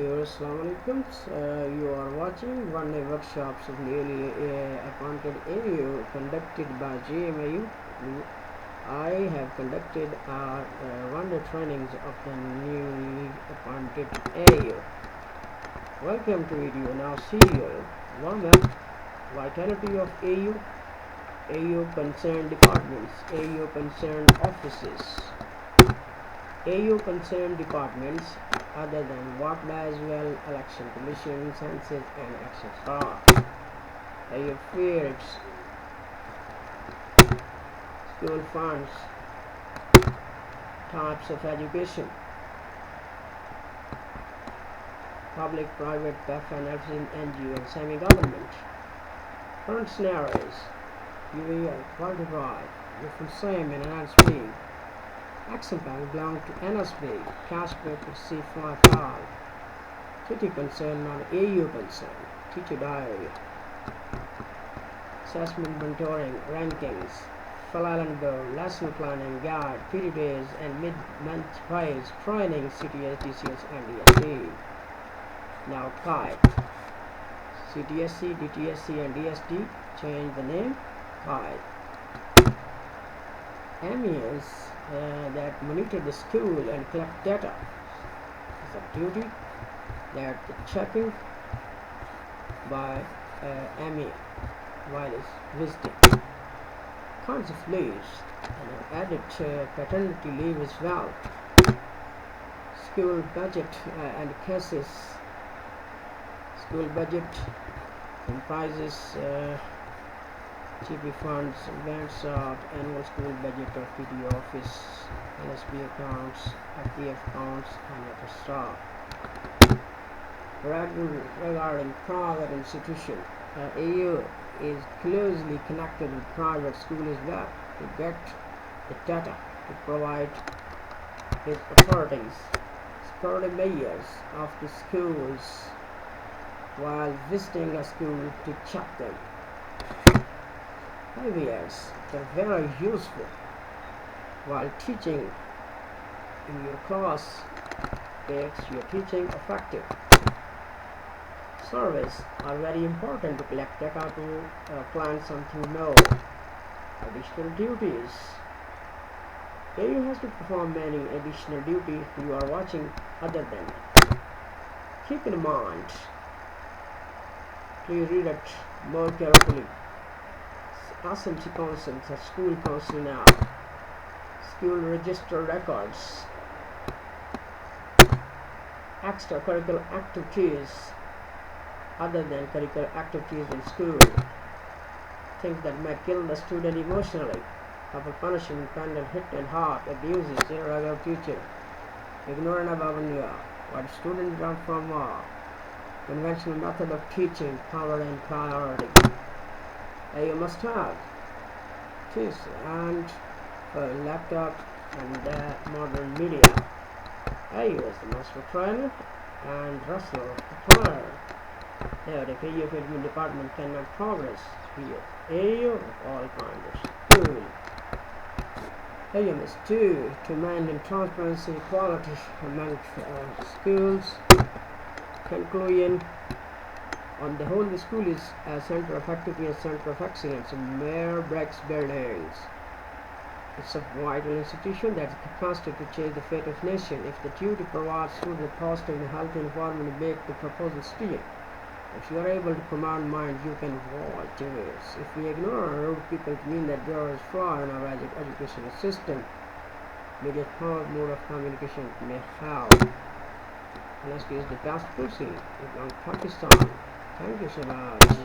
viewers, Assalamu alaikum. You are watching One Day Workshops of newly appointed AU conducted by GMAU. I have conducted our one-day trainings of the newly appointed AU. Welcome to video now serial. Warm-up, vitality of AU concerned departments, AU concerned offices, AU concerned departments other than water as well, election commission, census and etc. AU fairs, school funds, types of education, public, private, PEF and NGO and semi-government. Current scenarios: UAE qualified, you're from SAM and NSB. Action Bank belong to NSB, cash paper C5 TT concern non AU concern, teacher diary, assessment mentoring, rankings, Falal and Go, lesson planning, guide, period days and mid-month prize, training, CTS, DCS and DSD. Now KITE, CTSC, DTSC and DSD, change the name, KITE. Aeos that monitor the school and collect data is a duty that checking by Aeos while it's visiting. Kinds of leaves and added paternity leave as well. School budget and cases. School budget comprises GP funds, advance of annual school budget of PD office, NSB accounts, FPF accounts, and etc. Regarding private institution, AU is closely connected with private school as well to get the data to provide with authorities, security layers of the schools while visiting a school to check them. Aeos are very useful while teaching in your class. Makes your teaching effective. Surveys are very important to collect data to plan something new. Additional duties. AU has to perform many additional duties you are watching other than that. Keep in mind, please read it more carefully. SMC councils are school council now. School register records. Extracurricular activities other than curricular activities in school. Things that may kill the student emotionally. Couple punishment, penal, hit and hard, abuses, irregular teaching, ignorant abandonment, what students learn from conventional method of teaching, power and priority. You must have this and a laptop and modern media. AU is the master trainer and Russell the player. Now the AU Admin department cannot progress here. AU of all kinds of school. AU must do to maintain transparency, equality among schools. Conclusion: on the whole, the school is a center of activity and center of excellence in mere bricks buildings. It's a vital institution that has the capacity to change the fate of nation if the duty provides students a positive and healthy environment to make the proposal steer. If you are able to command mind, you can avoid this. If we ignore our old people, it means that there is flaw in our educational system. Media power mode of communication may have. Alaska is the best person in Pakistan. Thank you so much.